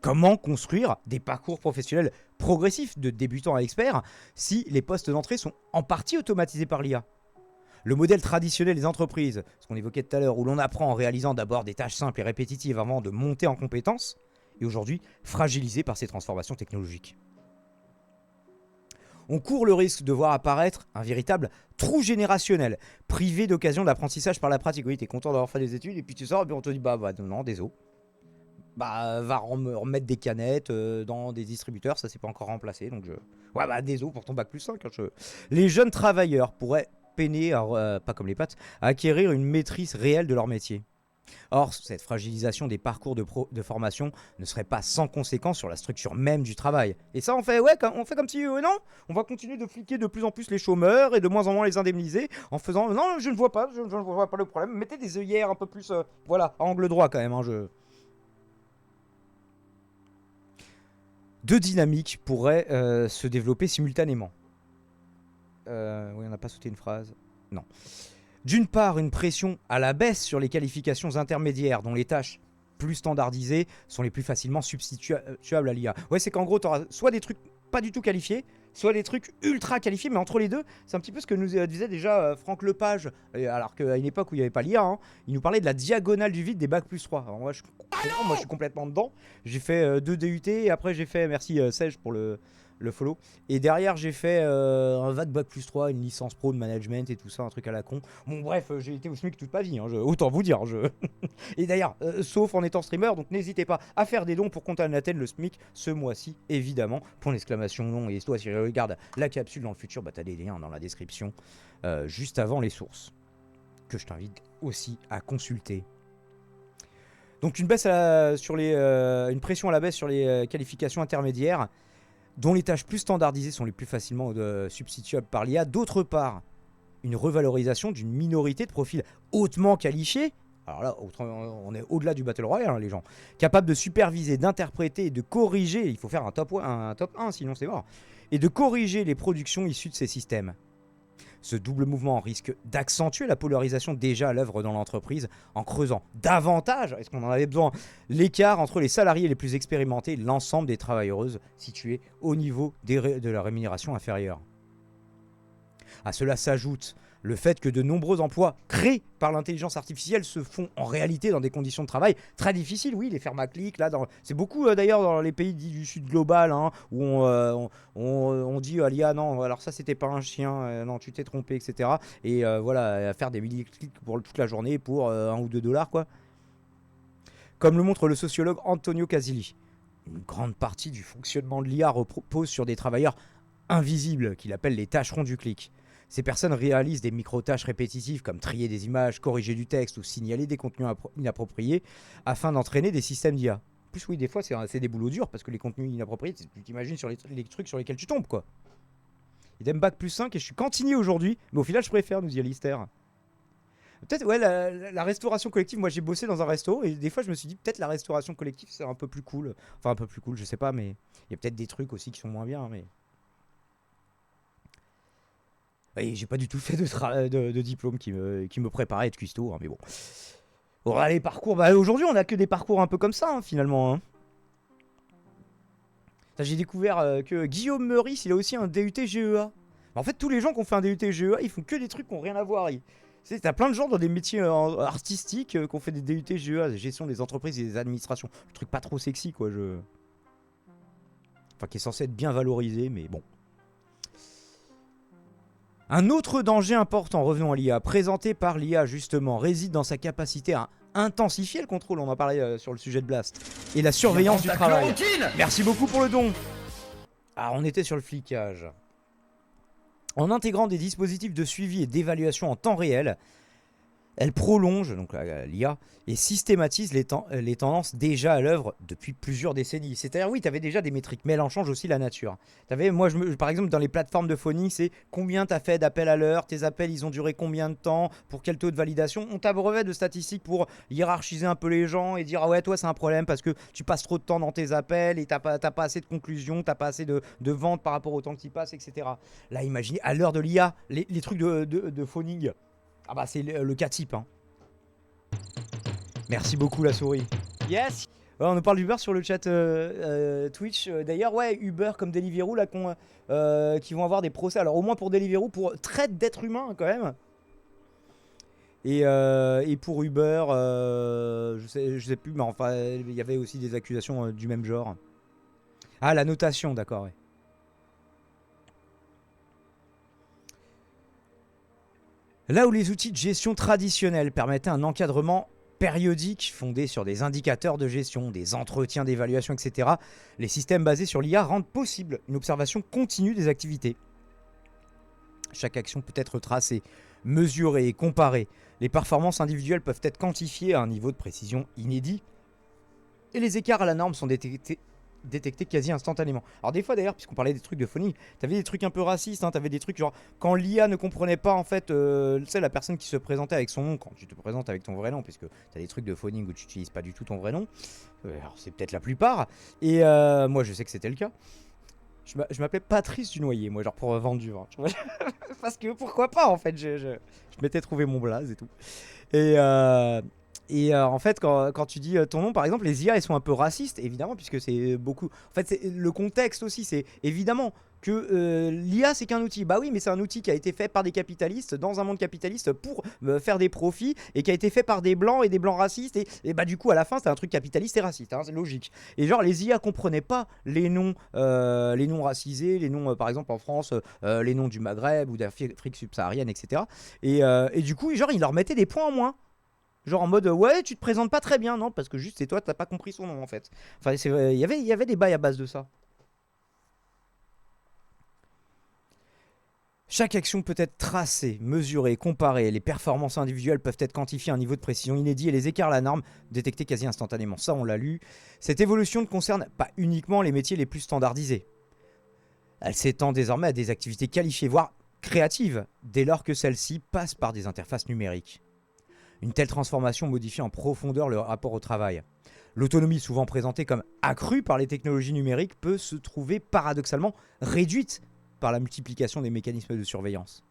Comment construire des parcours professionnels progressif de débutant à expert si les postes d'entrée sont en partie automatisés par l'IA. Le modèle traditionnel des entreprises, ce qu'on évoquait tout à l'heure, où l'on apprend en réalisant d'abord des tâches simples et répétitives avant de monter en compétences, est aujourd'hui fragilisé par ces transformations technologiques. On court le risque de voir apparaître un véritable trou générationnel, privé d'occasion d'apprentissage par la pratique. Oui, t'es content d'avoir fait des études, et puis tu sors, et puis on te dit, bah non, désolé. Va remettre des canettes dans des distributeurs, ça c'est pas encore remplacé, donc désolé pour ton bac+5. Les jeunes travailleurs pourraient peiner, pas comme les pattes, à acquérir une maîtrise réelle de leur métier. Or, cette fragilisation des parcours de formation ne serait pas sans conséquence sur la structure même du travail. Et ça, on fait comme si, non, on va continuer de fliquer de plus en plus les chômeurs et de moins en moins les indemniser en faisant, non, je ne vois pas le problème. Mettez des œillères un peu plus, à angle droit quand même. Deux dynamiques pourraient se développer simultanément. Oui, on n'a pas sauté une phrase. Non. D'une part, une pression à la baisse sur les qualifications intermédiaires, dont les tâches plus standardisées sont les plus facilement substituables à l'IA. Ouais, c'est qu'en gros, tu auras soit des trucs pas du tout qualifiés, soit des trucs ultra qualifiés, mais entre les deux, c'est un petit peu ce que nous disait déjà Franck Lepage, alors qu'à une époque où il n'y avait pas l'IA, il nous parlait de la diagonale du vide des bac+3. Alors moi, je suis complètement dedans. J'ai fait 2 DUT, et après j'ai fait, merci Sej pour le follow. Et derrière, j'ai fait un bac+3, une licence pro de management et tout ça, un truc à la con. Bon, bref, j'ai été au SMIC toute ma vie, autant vous dire. Et d'ailleurs, sauf en étant streamer, donc n'hésitez pas à faire des dons pour qu'on atteigne le SMIC ce mois-ci, évidemment. Point d'exclamation non. Et toi, si je regarde la capsule dans le futur, t'as des liens dans la description, juste avant les sources, que je t'invite aussi à consulter. Donc une pression à la baisse sur les qualifications intermédiaires, dont les tâches plus standardisées sont les plus facilement substituables par l'IA. D'autre part, une revalorisation d'une minorité de profils hautement qualifiés. Alors là, on est au-delà du Battle Royale, les gens. Capables de superviser, d'interpréter et de corriger. Il faut faire un top 1, sinon c'est mort. Et de corriger les productions issues de ces systèmes. Ce double mouvement risque d'accentuer la polarisation déjà à l'œuvre dans l'entreprise en creusant davantage, est-ce qu'on en avait besoin, l'écart entre les salariés les plus expérimentés et l'ensemble des travailleuses situées au niveau de la rémunération inférieure. À cela s'ajoute le fait que de nombreux emplois créés par l'intelligence artificielle se font en réalité dans des conditions de travail très difficiles. Oui, les fermes à clics, là, c'est beaucoup d'ailleurs dans les pays dits du sud global, où on dit à l'IA, non, alors ça c'était pas un chien, non, tu t'es trompé, etc. Et à faire des milliers-clics pour toute la journée pour 1 ou 2 $, quoi. Comme le montre le sociologue Antonio Casilli, une grande partie du fonctionnement de l'IA repose sur des travailleurs invisibles qu'il appelle les tâcherons du clic. Ces personnes réalisent des micro-tâches répétitives comme trier des images, corriger du texte ou signaler des contenus inappropriés afin d'entraîner des systèmes d'IA. En plus, oui, des fois, c'est des boulots durs parce que les contenus inappropriés, tu t'imagines sur les trucs sur lesquels tu tombes, quoi. Idem bac+5 et je suis cantinier aujourd'hui, mais au final, je préfère, nous dit Alistair. Peut-être, ouais, la restauration collective, moi j'ai bossé dans un resto et des fois je me suis dit peut-être la restauration collective c'est un peu plus cool. Enfin, un peu plus cool, je sais pas, mais il y a peut-être des trucs aussi qui sont moins bien, mais. Et j'ai pas du tout fait de diplôme qui me préparait à être cuistot, mais bon. Bon, les parcours, aujourd'hui on a que des parcours un peu comme ça, finalement. J'ai découvert que Guillaume Meurice, il a aussi un DUT GEA. En fait, tous les gens qui ont fait un DUT GEA, ils font que des trucs qui n'ont rien à voir. T'as plein de gens dans des métiers artistiques qui ont fait des DUT GEA, gestion des entreprises et des administrations. Le truc pas trop sexy, quoi. Enfin, qui est censé être bien valorisé, mais bon. Un autre danger important, revenons à l'IA, présenté par l'IA justement, réside dans sa capacité à intensifier le contrôle, on en parlait sur le sujet de Blast, et la surveillance du travail. Merci beaucoup pour le don. Ah, on était sur le flicage. En intégrant des dispositifs de suivi et d'évaluation en temps réel, elle prolonge, donc l'IA, et systématise les tendances déjà à l'œuvre depuis plusieurs décennies. C'est-à-dire, oui, tu avais déjà des métriques, mais elle en change aussi la nature. Moi, par exemple, dans les plateformes de phoning, c'est combien tu as fait d'appels à l'heure, tes appels, ils ont duré combien de temps, pour quel taux de validation. On t'abreuve de statistiques pour hiérarchiser un peu les gens et dire, ah ouais, toi, c'est un problème parce que tu passes trop de temps dans tes appels et t'as pas assez de conclusions, t'as pas assez de ventes par rapport au temps que tu y passes, etc. Là, imaginez, à l'heure de l'IA, les trucs de phoning. Ah bah c'est le cas type. Merci beaucoup la souris. Yes. Ouais, on nous parle d'Uber sur le chat Twitch. D'ailleurs, ouais, Uber comme Deliveroo, là, qui vont avoir des procès. Alors, au moins pour Deliveroo, pour traite d'êtres humains, quand même. Et pour Uber, je sais plus, mais enfin, il y avait aussi des accusations du même genre. Ah, la notation, d'accord, ouais. Là où les outils de gestion traditionnels permettaient un encadrement périodique fondé sur des indicateurs de gestion, des entretiens d'évaluation, etc., les systèmes basés sur l'IA rendent possible une observation continue des activités. Chaque action peut être tracée, mesurée et comparée. Les performances individuelles peuvent être quantifiées à un niveau de précision inédit et les écarts à la norme sont détectés quasi instantanément. Alors des fois d'ailleurs, puisqu'on parlait des trucs de phonie, t'avais des trucs un peu racistes, hein, t'avais des trucs genre quand l'IA ne comprenait pas en fait, tu sais, la personne qui se présentait avec son nom, quand tu te présentes avec ton vrai nom, puisque t'as des trucs de phoning où tu n'utilises pas du tout ton vrai nom, alors c'est peut-être la plupart, et moi je sais que c'était le cas. Je m'appelais Patrice Dunoyer, moi, genre pour vendre du vin. Tu vois. Parce que pourquoi pas, en fait, je m'étais trouvé mon blaze et tout. En fait, quand tu dis ton nom, par exemple, les IA, elles sont un peu racistes, évidemment, puisque c'est beaucoup. En fait, le contexte aussi, c'est évidemment que l'IA, c'est qu'un outil. Bah oui, mais c'est un outil qui a été fait par des capitalistes dans un monde capitaliste pour faire des profits et qui a été fait par des blancs et des blancs racistes. Et bah, du coup, à la fin, c'est un truc capitaliste et raciste, hein, c'est logique. Et genre, les IA comprenaient pas les noms racisés, les noms, par exemple, en France, les noms du Maghreb ou d'Afrique subsaharienne, etc. Et du coup, genre, ils leur mettaient des points en moins. Genre en mode ouais, tu te présentes pas très bien, non, parce que juste c'est toi, t'as pas compris son nom en fait. Enfin, il y avait des bails à base de ça. Chaque action peut être tracée, mesurée, comparée. Les performances individuelles peuvent être quantifiées à un niveau de précision inédit et les écarts à la norme détectés quasi instantanément. Ça, on l'a lu. Cette évolution ne concerne pas uniquement les métiers les plus standardisés. Elle s'étend désormais à des activités qualifiées, voire créatives, dès lors que celles-ci passent par des interfaces numériques. Une telle transformation modifie en profondeur le rapport au travail. L'autonomie, souvent présentée comme accrue par les technologies numériques, peut se trouver paradoxalement réduite par la multiplication des mécanismes de surveillance.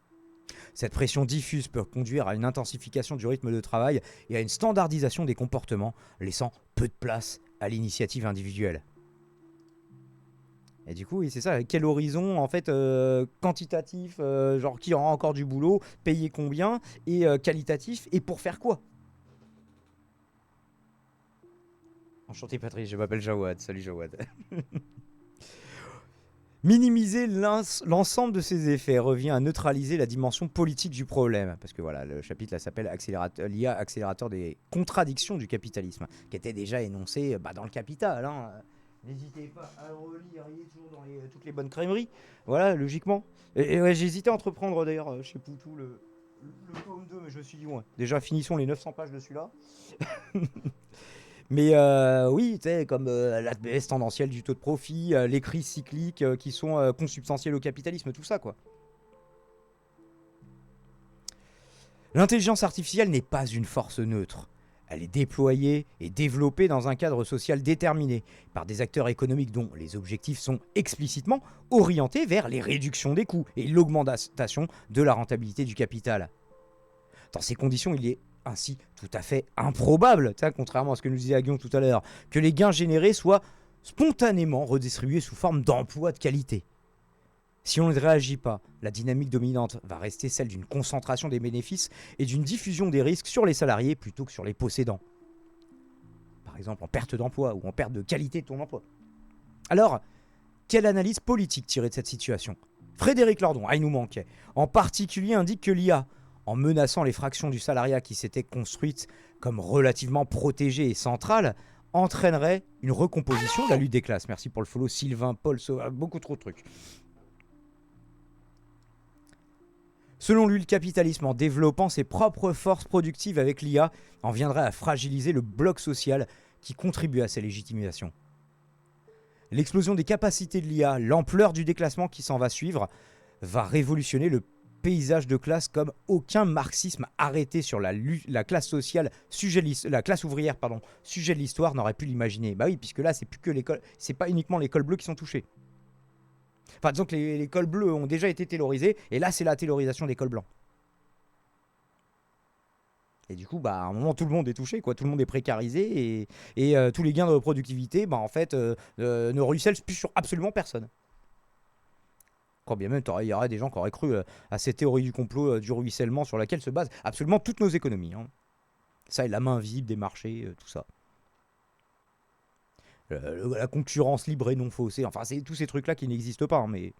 Cette pression diffuse peut conduire à une intensification du rythme de travail et à une standardisation des comportements, laissant peu de place à l'initiative individuelle. Et du coup, oui, c'est ça. Quel horizon, en fait, quantitatif, genre qui aura encore du boulot, payer combien, et qualitatif, et pour faire quoi? Enchanté Patrice, je m'appelle Jawad. Salut Jawad. Minimiser l'ensemble de ces effets revient à neutraliser la dimension politique du problème. Parce que voilà, le chapitre là s'appelle l'IA accélérateur des contradictions du capitalisme, qui était déjà énoncé dans le Capital, hein. N'hésitez pas à le relire, il est toujours dans toutes les bonnes crèmeries. Voilà, logiquement. Et ouais, j'ai hésité à entreprendre d'ailleurs chez Poutou le tome 2, mais je me suis dit, ouais, déjà finissons les 900 pages de celui-là. Mais oui, tu sais, comme la baisse tendancielle du taux de profit, les crises cycliques qui sont consubstantielles au capitalisme, tout ça, quoi. L'intelligence artificielle n'est pas une force neutre. Elle est déployée et développée dans un cadre social déterminé par des acteurs économiques dont les objectifs sont explicitement orientés vers les réductions des coûts et l'augmentation de la rentabilité du capital. Dans ces conditions, il est ainsi tout à fait improbable, contrairement à ce que nous disait Aguillon tout à l'heure, que les gains générés soient spontanément redistribués sous forme d'emplois de qualité. Si on ne réagit pas, la dynamique dominante va rester celle d'une concentration des bénéfices et d'une diffusion des risques sur les salariés plutôt que sur les possédants. Par exemple en perte d'emploi ou en perte de qualité de ton emploi. Alors, quelle analyse politique tirer de cette situation? Frédéric Lordon, il nous manquait, en particulier indique que l'IA, en menaçant les fractions du salariat qui s'étaient construites comme relativement protégées et centrales, entraînerait une recomposition de la lutte des classes. Merci pour le follow, Sylvain, Paul, beaucoup trop de trucs. Selon lui, le capitalisme, en développant ses propres forces productives avec l'IA, en viendrait à fragiliser le bloc social qui contribue à sa légitimation. L'explosion des capacités de l'IA, l'ampleur du déclassement qui s'en va suivre, va révolutionner le paysage de classe comme aucun marxisme arrêté sur la classe sociale, la classe ouvrière, sujet de l'histoire n'aurait pu l'imaginer. Bah oui, puisque là, c'est plus que l'école, c'est pas uniquement les cols bleus qui sont touchés. Enfin, disons que les cols bleus ont déjà été taylorisés, et là, c'est la taylorisation des cols blancs. Et du coup, bah, à un moment, tout le monde est touché, quoi. Tout le monde est précarisé et tous les gains de productivité, bah, en fait, ne ruissellent plus sur absolument personne. Quand bien même, il y aurait des gens qui auraient cru à cette théorie du complot du ruissellement sur laquelle se basent absolument toutes nos économies. Hein. Ça et la main invisible des marchés, tout ça. La concurrence libre et non faussée. Enfin, c'est tous ces trucs-là qui n'existent pas. Hein, mais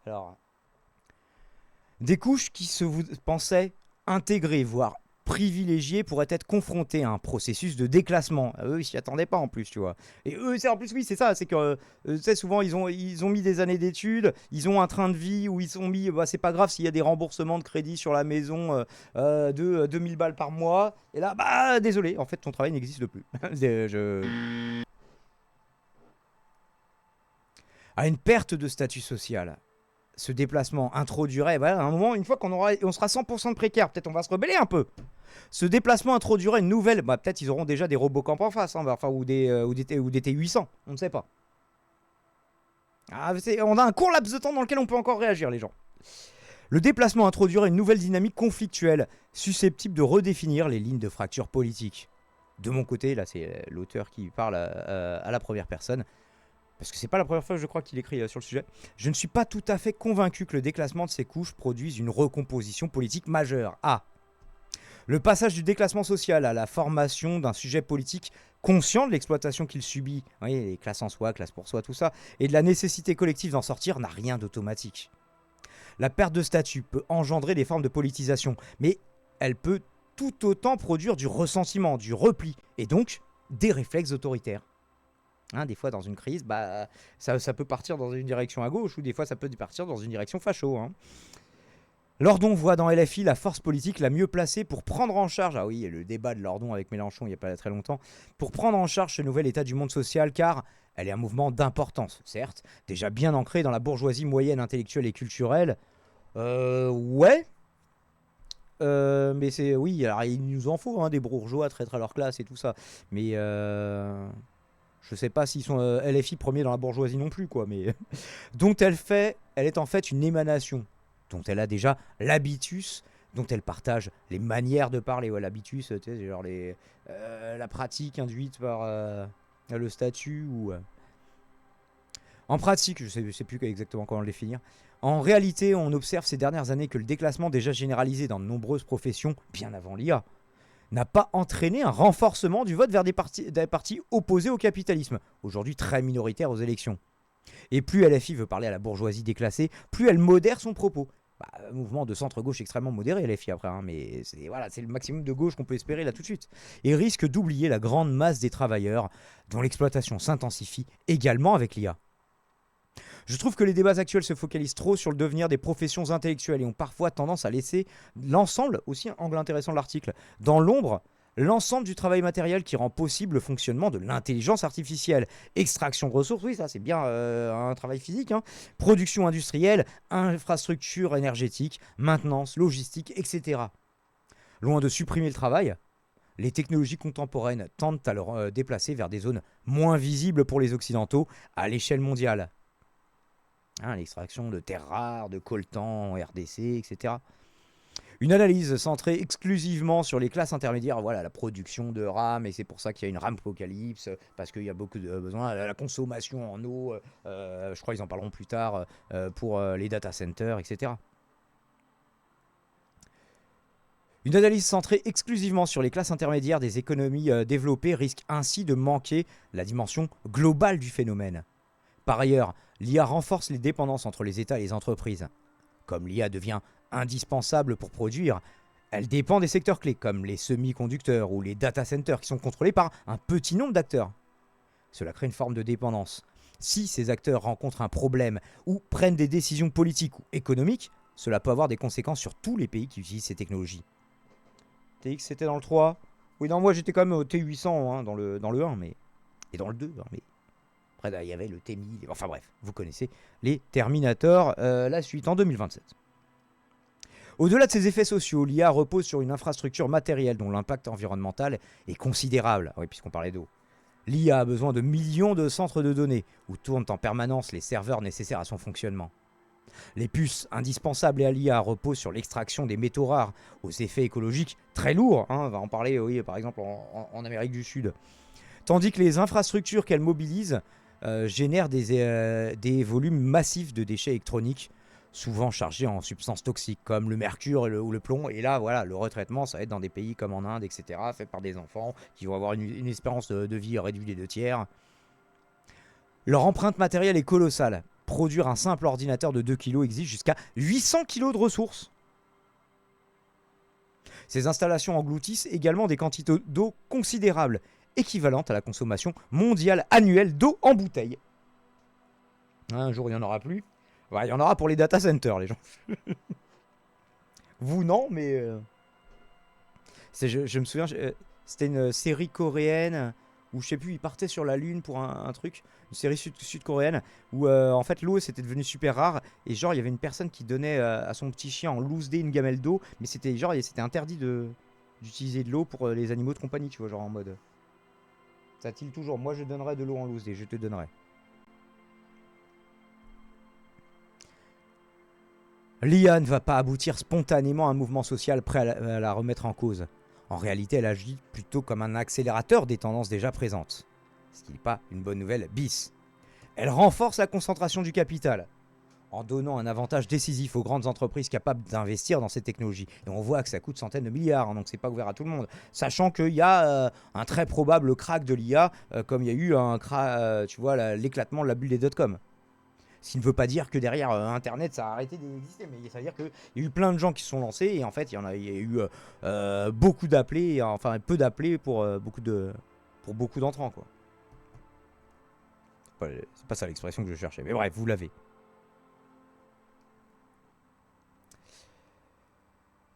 alors, des couches qui pensaient intégrées, voire privilégiées, pourraient être confrontées à un processus de déclassement. Eux, ils s'y attendaient pas en plus, tu vois. Et eux, en plus, oui, c'est ça. C'est que, tu sais, souvent, ils ont mis des années d'études, ils ont un train de vie où ils ont mis, bah, c'est pas grave s'il y a des remboursements de crédit sur la maison de 2000 balles par mois. Et là, bah, désolé, en fait, ton travail n'existe plus. À une perte de statut social. Ce déplacement introduirait, à un moment, une fois on sera 100% de précaire, peut-être on va se rebeller un peu. Ce déplacement introduirait une nouvelle, peut-être ils auront déjà des Robocamp en face, hein, enfin, ou des T800, on ne sait pas. On a un court laps de temps dans lequel on peut encore réagir, les gens. Le déplacement introduirait une nouvelle dynamique conflictuelle, susceptible de redéfinir les lignes de fracture politique. De mon côté, là c'est l'auteur qui parle à la première personne, parce que c'est pas la première fois je crois qu'il écrit sur le sujet, je ne suis pas tout à fait convaincu que le déclassement de ces couches produise une recomposition politique majeure. Le passage du déclassement social à la formation d'un sujet politique conscient de l'exploitation qu'il subit, les classes en soi, classes pour soi, tout ça, et de la nécessité collective d'en sortir n'a rien d'automatique. La perte de statut peut engendrer des formes de politisation, mais elle peut tout autant produire du ressentiment, du repli, et donc des réflexes autoritaires. Des fois, dans une crise, ça peut partir dans une direction à gauche ou des fois, ça peut partir dans une direction facho. Lordon voit dans LFI la force politique la mieux placée pour prendre en charge, le débat de Lordon avec Mélenchon il n'y a pas très longtemps, pour prendre en charge ce nouvel état du monde social, car elle est un mouvement d'importance, certes, déjà bien ancré dans la bourgeoisie moyenne intellectuelle et culturelle. Mais c'est, alors il nous en faut des bourgeois traîtres à leur classe et tout ça, mais je sais pas s'ils sont LFI premiers dans la bourgeoisie non plus, quoi, mais dont elle est en fait une émanation, dont elle a déjà l'habitus, dont elle partage les manières de parler, l'habitus, tu sais, genre la pratique induite par le statut ou en pratique, je sais plus exactement comment le définir. En réalité, on observe ces dernières années que le déclassement déjà généralisé dans de nombreuses professions, bien avant l'IA, n'a pas entraîné un renforcement du vote vers des partis opposés au capitalisme, aujourd'hui très minoritaires aux élections. Et plus LFI veut parler à la bourgeoisie déclassée, plus elle modère son propos. Mouvement de centre-gauche extrêmement modéré, LFI après, mais c'est le maximum de gauche qu'on peut espérer là tout de suite. Et risque d'oublier la grande masse des travailleurs, dont l'exploitation s'intensifie également avec l'IA. Je trouve que les débats actuels se focalisent trop sur le devenir des professions intellectuelles et ont parfois tendance à laisser l'ensemble, aussi un angle intéressant de l'article, dans l'ombre, l'ensemble du travail matériel qui rend possible le fonctionnement de l'intelligence artificielle. Extraction de ressources, oui, ça c'est bien un travail physique, production industrielle, infrastructure énergétique, maintenance, logistique, etc. Loin de supprimer le travail, les technologies contemporaines tendent à le déplacer vers des zones moins visibles pour les Occidentaux à l'échelle mondiale. L'extraction de terres rares, de coltan, RDC, etc. Une analyse centrée exclusivement sur les classes intermédiaires, la production de RAM, et c'est pour ça qu'il y a une RAM apocalypse, parce qu'il y a beaucoup de besoins, la consommation en eau, je crois qu'ils en parleront plus tard, pour les data centers, etc. Une analyse centrée exclusivement sur les classes intermédiaires des économies développées risque ainsi de manquer la dimension globale du phénomène. Par ailleurs, l'IA renforce les dépendances entre les États et les entreprises. Comme l'IA devient indispensable pour produire, elle dépend des secteurs clés, comme les semi-conducteurs ou les data centers, qui sont contrôlés par un petit nombre d'acteurs. Cela crée une forme de dépendance. Si ces acteurs rencontrent un problème ou prennent des décisions politiques ou économiques, cela peut avoir des conséquences sur tous les pays qui utilisent ces technologies. TX, c'était dans le 3. Oui, non, moi j'étais quand même au T800 dans le 1, mais... et dans le 2, mais... Après, il y avait le T1000, enfin bref, vous connaissez les Terminator, la suite en 2027. Au-delà de ses effets sociaux, l'IA repose sur une infrastructure matérielle dont l'impact environnemental est considérable, puisqu'on parlait d'eau. L'IA a besoin de millions de centres de données où tournent en permanence les serveurs nécessaires à son fonctionnement. Les puces indispensables à l'IA reposent sur l'extraction des métaux rares aux effets écologiques très lourds. Hein, on va en parler, oui, par exemple en Amérique du Sud. Tandis que les infrastructures qu'elles mobilisent génèrent des volumes massifs de déchets électroniques, souvent chargés en substances toxiques comme le mercure ou le plomb. Et là, voilà, le retraitement, ça va être dans des pays comme en Inde, etc., fait par des enfants qui vont avoir une espérance de vie réduite des 2/3. Leur empreinte matérielle est colossale. Produire un simple ordinateur de 2 kg exige jusqu'à 800 kg de ressources. Ces installations engloutissent également des quantités d'eau considérables, équivalentes à la consommation mondiale annuelle d'eau en bouteille. Un jour, il n'y en aura plus. Ouais, il y en aura pour les data centers, les gens. Vous, non, mais... je me souviens, c'était une série coréenne où, je sais plus, ils partaient sur la Lune pour un truc. Une série sud-coréenne où, en fait, l'eau, c'était devenu super rare. Et genre, il y avait une personne qui donnait à son petit chien en loose day une gamelle d'eau. Mais c'était genre, c'était interdit d'utiliser de l'eau pour les animaux de compagnie, tu vois, genre en mode... Ça tille toujours. Moi, je donnerai de l'eau en loose day, je te donnerai. L'IA ne va pas aboutir spontanément à un mouvement social prêt à la remettre en cause. En réalité, elle agit plutôt comme un accélérateur des tendances déjà présentes. Ce qui n'est pas une bonne nouvelle bis. Elle renforce la concentration du capital, en donnant un avantage décisif aux grandes entreprises capables d'investir dans ces technologies. Et on voit que ça coûte centaines de milliards, hein, donc c'est pas ouvert à tout le monde. Sachant qu'il y a un très probable crack de l'IA, comme il y a eu un crack, tu vois, l'éclatement de la bulle des dot-com. Ce qui ne veut pas dire que derrière Internet ça a arrêté d'exister, mais ça veut dire qu'il y a eu plein de gens qui se sont lancés et en fait il y a eu beaucoup d'appelés, enfin peu d'appelés pour beaucoup d'entrants, quoi. C'est pas ça l'expression que je cherchais, mais bref, vous l'avez.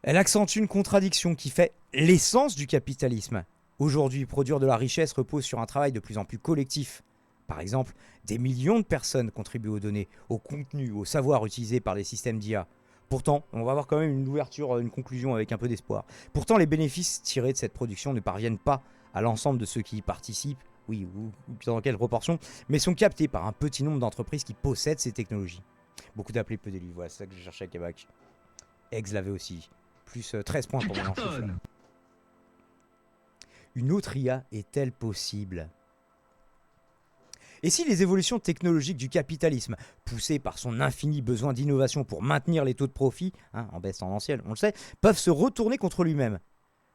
Elle accentue une contradiction qui fait l'essence du capitalisme. Aujourd'hui, produire de la richesse repose sur un travail de plus en plus collectif. Par exemple, des millions de personnes contribuent aux données, au contenu, au savoir utilisé par les systèmes d'IA. Pourtant, on va avoir quand même une ouverture, une conclusion avec un peu d'espoir. Pourtant, les bénéfices tirés de cette production ne parviennent pas à l'ensemble de ceux qui y participent, oui, ou dans quelle proportion, mais sont captés par un petit nombre d'entreprises qui possèdent ces technologies. Beaucoup d'appelés, peu d'élus, voilà, c'est ça que je cherchais à Québec. Eggs l'avait aussi. Plus 13 points pour mon enfant. Une autre IA est-elle possible ? Et si les évolutions technologiques du capitalisme, poussées par son infini besoin d'innovation pour maintenir les taux de profit, hein, en baisse tendancielle, on le sait, peuvent se retourner contre lui-même,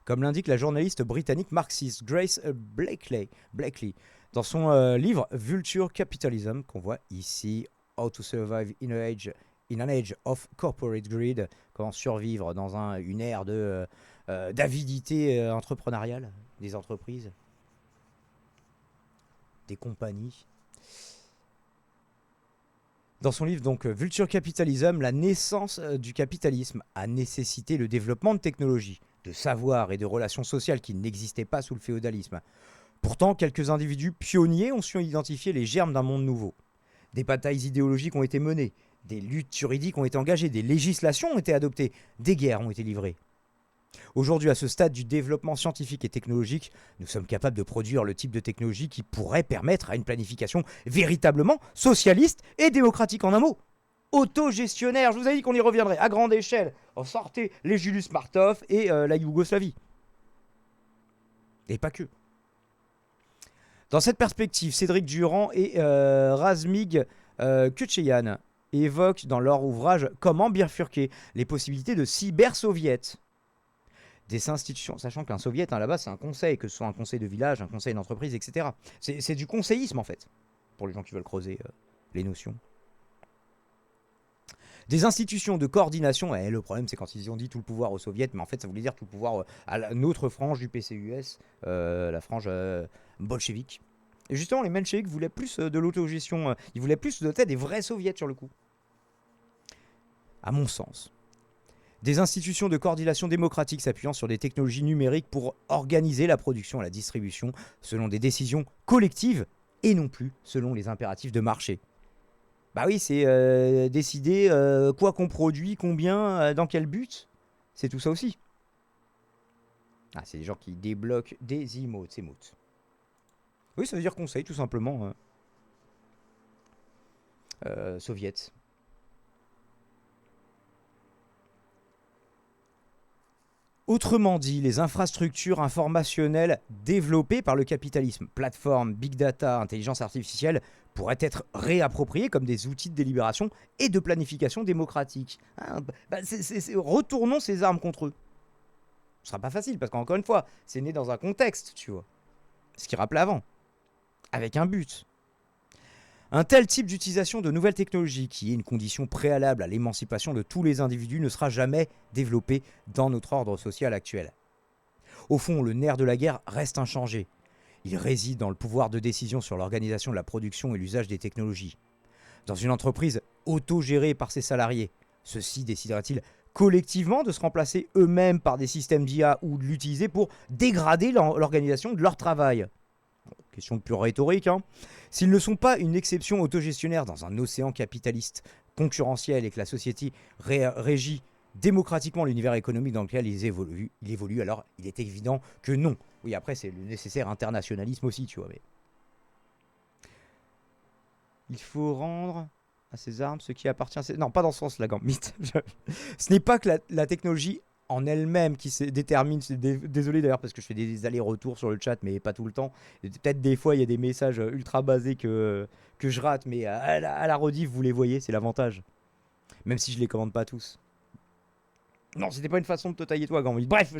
comme l'indique la journaliste britannique marxiste Grace Blakely dans son livre Vulture Capitalism, qu'on voit ici, How to Survive in an Age of Corporate Greed, comment survivre dans une ère d'avidité entrepreneuriale des entreprises, des compagnies. Dans son livre, donc, Vulture Capitalism, la naissance du capitalisme a nécessité le développement de technologies, de savoirs et de relations sociales qui n'existaient pas sous le féodalisme. Pourtant, quelques individus pionniers ont su identifier les germes d'un monde nouveau. Des batailles idéologiques ont été menées, des luttes juridiques ont été engagées, des législations ont été adoptées, des guerres ont été livrées. Aujourd'hui, à ce stade du développement scientifique et technologique, nous sommes capables de produire le type de technologie qui pourrait permettre à une planification véritablement socialiste et démocratique, en un mot. Autogestionnaire, je vous ai dit qu'on y reviendrait à grande échelle. Sortez les Julius Martov et la Yougoslavie. Et pas que. Dans cette perspective, Cédric Durand et Razmig Kucheyan évoquent dans leur ouvrage « Comment bifurquer les possibilités de cyber-soviets ». Des institutions, sachant qu'un soviet, hein, là-bas, c'est un conseil, que ce soit un conseil de village, un conseil d'entreprise, etc. C'est du conseillisme, en fait, pour les gens qui veulent creuser les notions. Des institutions de coordination, et le problème, c'est quand ils ont dit tout le pouvoir aux soviets, mais en fait, ça voulait dire tout le pouvoir à notre frange du PCUS, la frange bolchevique. Et justement, les mencheviks voulaient plus de l'autogestion, ils voulaient plus de des vrais soviets, sur le coup. À mon sens. Des institutions de coordination démocratique s'appuyant sur des technologies numériques pour organiser la production et la distribution selon des décisions collectives et non plus selon les impératifs de marché. Bah oui, c'est décider quoi qu'on produit, combien, dans quel but. C'est tout ça aussi. Ah, c'est des gens qui débloquent des emotes, c'est emotes. Oui, ça veut dire conseil, tout simplement. Soviets. Autrement dit, les infrastructures informationnelles développées par le capitalisme, plateformes, big data, intelligence artificielle, pourraient être réappropriées comme des outils de délibération et de planification démocratique. Hein, retournons ces armes contre eux. Ce sera pas facile, parce qu'encore une fois, c'est né dans un contexte, tu vois. Ce qui rappelait avant. Avec un but. Un tel type d'utilisation de nouvelles technologies, qui est une condition préalable à l'émancipation de tous les individus, ne sera jamais développé dans notre ordre social actuel. Au fond, le nerf de la guerre reste inchangé. Il réside dans le pouvoir de décision sur l'organisation de la production et l'usage des technologies. Dans une entreprise autogérée par ses salariés, ceux-ci décideraient-ils collectivement de se remplacer eux-mêmes par des systèmes d'IA ou de l'utiliser pour dégrader l'organisation de leur travail? Question pure rhétorique, hein. S'ils ne sont pas une exception autogestionnaire dans un océan capitaliste concurrentiel et que la société régit démocratiquement l'univers économique dans lequel il évolue, alors il est évident que non. Oui, après, c'est le nécessaire internationalisme aussi, tu vois. Mais... il faut rendre à ces armes ce qui appartient à ces... Non, pas dans ce sens-là, Gambit. Ce n'est pas que la technologie en elle-même qui se détermine. Désolé d'ailleurs parce que je fais des allers-retours sur le chat, mais pas tout le temps. Peut-être des fois il y a des messages ultra basés que je rate, mais à la rediff vous les voyez, c'est l'avantage. Même si je les commande pas tous. Non, c'était pas une façon de te tailler toi, Gambit. Bref.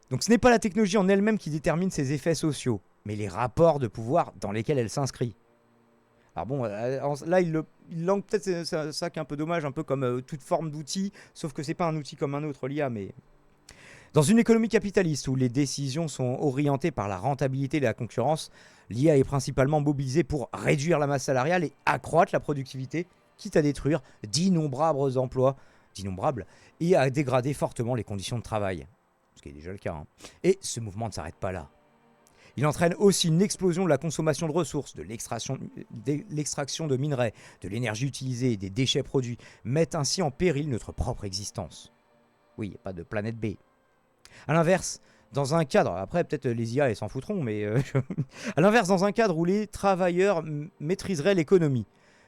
Donc ce n'est pas la technologie en elle-même qui détermine ses effets sociaux, mais les rapports de pouvoir dans lesquels elle s'inscrit. Alors bon, là, il langue peut-être, c'est ça qui est un peu dommage, un peu comme toute forme d'outil, sauf que c'est pas un outil comme un autre, l'IA, mais... Dans une économie capitaliste où les décisions sont orientées par la rentabilité et la concurrence, l'IA est principalement mobilisée pour réduire la masse salariale et accroître la productivité, quitte à détruire d'innombrables emplois, et à dégrader fortement les conditions de travail. Ce qui est déjà le cas, hein. Et ce mouvement ne s'arrête pas là. Il entraîne aussi une explosion de la consommation de ressources, de l'extraction de minerais, de l'énergie utilisée et des déchets produits, mettent ainsi en péril notre propre existence. Oui, il n'y a pas de planète B. A l'inverse, dans un cadre, après peut-être les IA elles s'en foutront, mais à l'inverse, dans un cadre où les travailleurs maîtriseraient l'économie,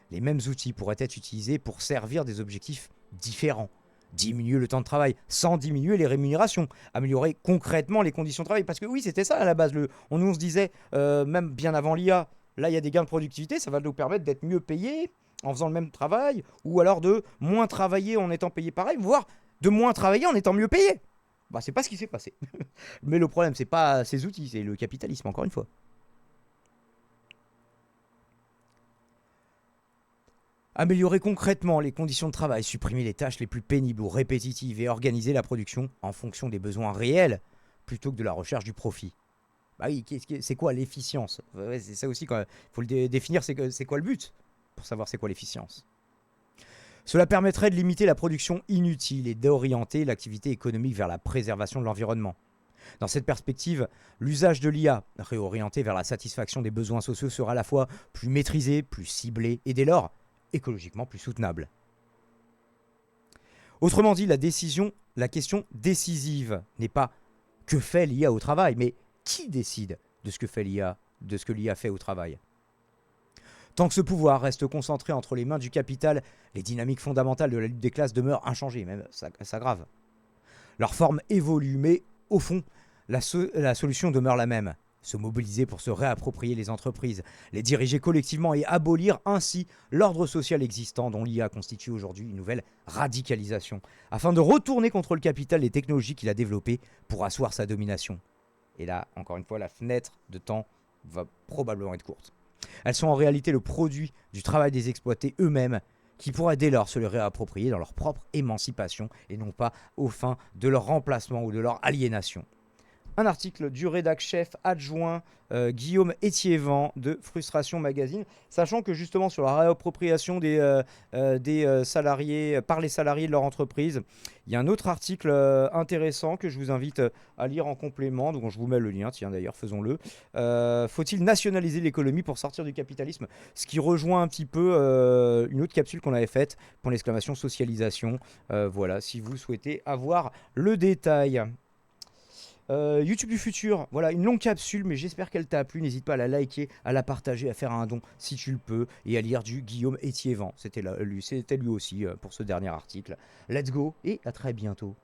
les mêmes outils pourraient être utilisés pour servir des objectifs différents. Diminuer le temps de travail sans diminuer les rémunérations, améliorer concrètement les conditions de travail. Parce que oui, c'était ça à la base. On se disait, même bien avant l'IA, là il y a des gains de productivité, ça va nous permettre d'être mieux payés en faisant le même travail, ou alors de moins travailler en étant payé pareil, voire de moins travailler en étant mieux payé. Bah, c'est pas ce qui s'est passé. Mais le problème, c'est pas ces outils, c'est le capitalisme, encore une fois. Améliorer concrètement les conditions de travail, supprimer les tâches les plus pénibles ou répétitives et organiser la production en fonction des besoins réels plutôt que de la recherche du profit. Bah oui, c'est quoi l'efficience? Ouais, c'est ça aussi, il faut le définir, c'est quoi le but pour savoir c'est quoi l'efficience. Cela permettrait de limiter la production inutile et d'orienter l'activité économique vers la préservation de l'environnement. Dans cette perspective, l'usage de l'IA, réorienté vers la satisfaction des besoins sociaux, sera à la fois plus maîtrisé, plus ciblé et dès lors écologiquement plus soutenable. Autrement dit, la question décisive n'est pas que fait l'IA au travail, mais qui décide de ce que fait l'IA, de ce que l'IA fait au travail. Tant que ce pouvoir reste concentré entre les mains du capital, les dynamiques fondamentales de la lutte des classes demeurent inchangées, même s'aggravent. Leur forme évolue, mais au fond, la solution demeure la même. Se mobiliser pour se réapproprier les entreprises, les diriger collectivement et abolir ainsi l'ordre social existant dont l'IA constitue aujourd'hui une nouvelle radicalisation, afin de retourner contre le capital les technologies qu'il a développées pour asseoir sa domination. Et là, encore une fois, la fenêtre de temps va probablement être courte. Elles sont en réalité le produit du travail des exploités eux-mêmes, qui pourraient dès lors se le réapproprier dans leur propre émancipation et non pas aux fins de leur remplacement ou de leur aliénation. Un article du rédac-chef adjoint Guillaume Étiévent de Frustration Magazine, sachant que justement sur la réappropriation des salariés par les salariés de leur entreprise, il y a un autre article intéressant que je vous invite à lire en complément, donc je vous mets le lien, tiens d'ailleurs faisons-le. Faut-il nationaliser l'économie pour sortir du capitalisme? Ce qui rejoint un petit peu une autre capsule qu'on avait faite pour l'exclamation socialisation. Voilà, si vous souhaitez avoir le détail. YouTube du futur, voilà une longue capsule, mais j'espère qu'elle t'a plu. N'hésite pas à la liker, à la partager, à faire un don si tu le peux, et à lire du Guillaume Étiévent. C'était lui aussi pour ce dernier article. Let's go et à très bientôt.